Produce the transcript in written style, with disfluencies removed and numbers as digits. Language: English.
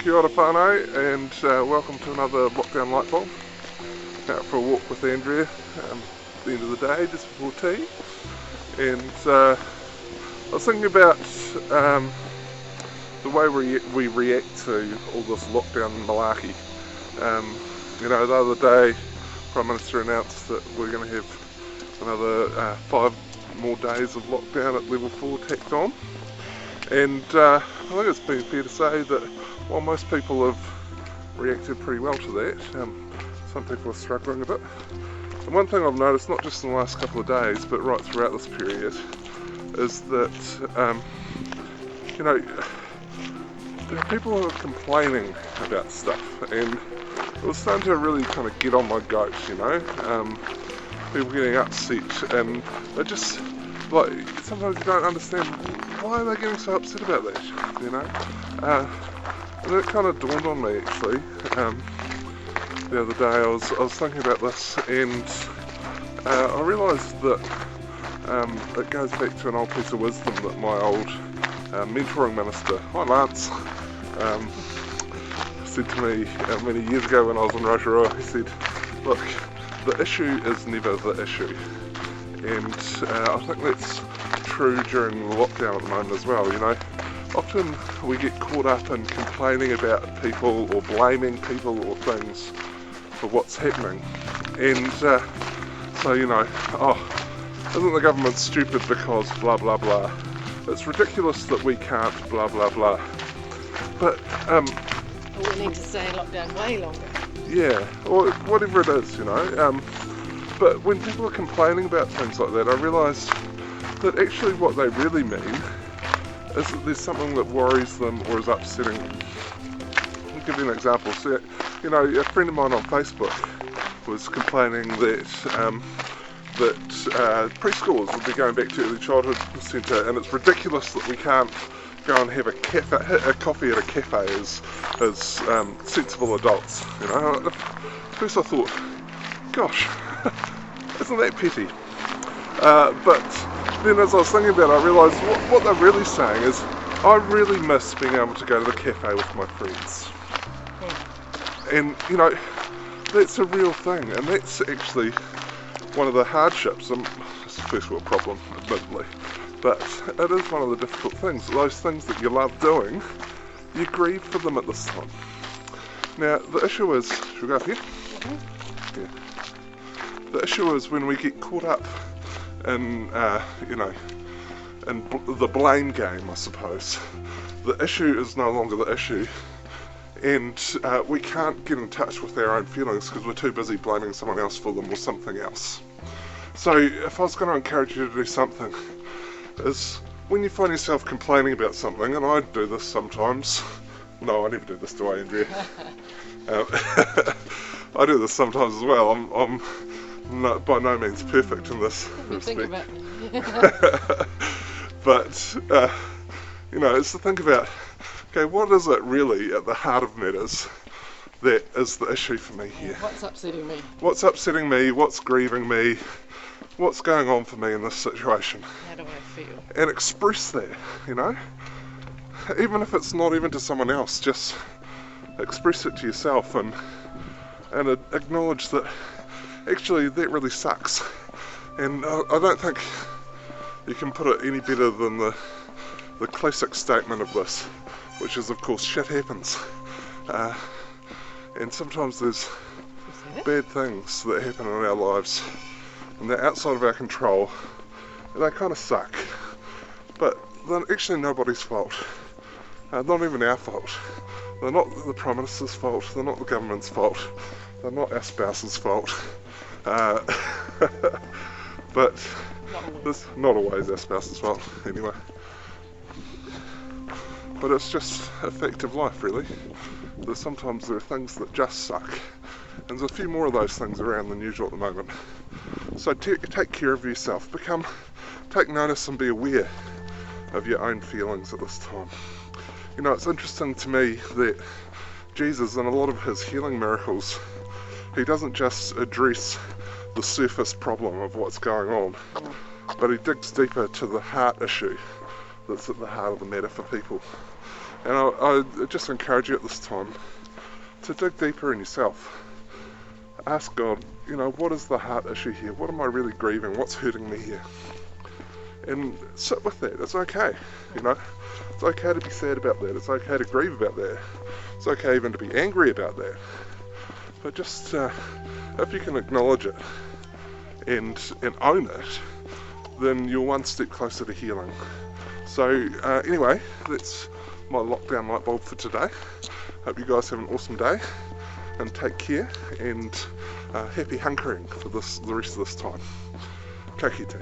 Kia ora whānau, and welcome to another Lockdown Light Bulb. Out for a walk with Andrea at the end of the day, just before tea. And I was thinking about the way we react to all this lockdown malarkey. The other day, Prime Minister announced that we're going to have another 5 more days of lockdown at level 4 tacked on. And I think it's been fair to say that while most people have reacted pretty well to that, some people are struggling a bit. And one thing I've noticed, not just in the last couple of days, but right throughout this period, is that there are people who are complaining about stuff, and it was starting to really kind of get on my goat, people getting upset, and they just, like, sometimes you don't understand why are they getting so upset about that, and it kind of dawned on me actually. The other day I was thinking about this, and I realised that it goes back to an old piece of wisdom that my old mentoring minister, hi Lance, said to me many years ago when I was in Rotorua. He said, look, the issue is never the issue. And I think that's true during the lockdown at the moment as well. Often we get caught up in complaining about people or blaming people or things for what's happening. And isn't the government stupid because blah blah blah. It's ridiculous that we can't blah blah blah. But we need to stay in lockdown way longer. Yeah, or whatever it is, But when people are complaining about things like that, I realise that actually what they really mean is that there's something that worries them or is upsetting them. I'll give you an example. So, a friend of mine on Facebook was complaining that preschoolers would be going back to early childhood centre, and it's ridiculous that we can't go and have a coffee at a cafe as sensible adults. At first I thought, gosh, isn't that petty? But then as I was thinking about it, I realised what they're really saying is, I really miss being able to go to the cafe with my friends. And, that's a real thing, and that's actually one of the hardships. It's a first world problem, admittedly, but it is one of the difficult things. Those things that you love doing, you grieve for them at this time. Now, the issue is, should we go up here? Mm-hmm. Yeah. The issue is when we get caught up in, in the blame game, I suppose. The issue is no longer the issue, and we can't get in touch with our own feelings because we're too busy blaming someone else for them or something else. So if I was going to encourage you to do something, is when you find yourself complaining about something, and I do this sometimes. No, I never do this, do I, Andrea? I do this sometimes as well. I'm by no means perfect in this respect. But it's to think about, okay, what is it really at the heart of matters that is the issue for me here? What's upsetting me? What's upsetting me? What's grieving me? What's going on for me in this situation? How do I feel? And express that, even if it's not even to someone else, just express it to yourself and acknowledge that actually that really sucks. And I don't think you can put it any better than the classic statement of this, which is, of course, shit happens. And sometimes there's bad things that happen in our lives, and they're outside of our control, and they kind of suck. But they're actually nobody's fault. Not even our fault. They're not the Prime Minister's fault, they're not the government's fault, they're not our spouse's fault. But it's not always our spouse's fault, anyway. But it's just a fact of life, really. That sometimes there are things that just suck. And there's a few more of those things around than usual at the moment. So take care of yourself. Take notice and be aware of your own feelings at this time. It's interesting to me that Jesus, in a lot of his healing miracles, he doesn't just address the surface problem of what's going on, but he digs deeper to the heart issue that's at the heart of the matter for people. And I just encourage you at this time to dig deeper in yourself. Ask God, you know, what is the heart issue here? What am I really grieving? What's hurting me here? And sit with that. It's okay, you know. It's okay to be sad about that. It's okay to grieve about that. It's okay even to be angry about that. But just if you can acknowledge it and own it, then you're one step closer to healing. So anyway, that's my lockdown light bulb for today. Hope you guys have an awesome day and take care, and happy hunkering for the rest of this time. Ka kite.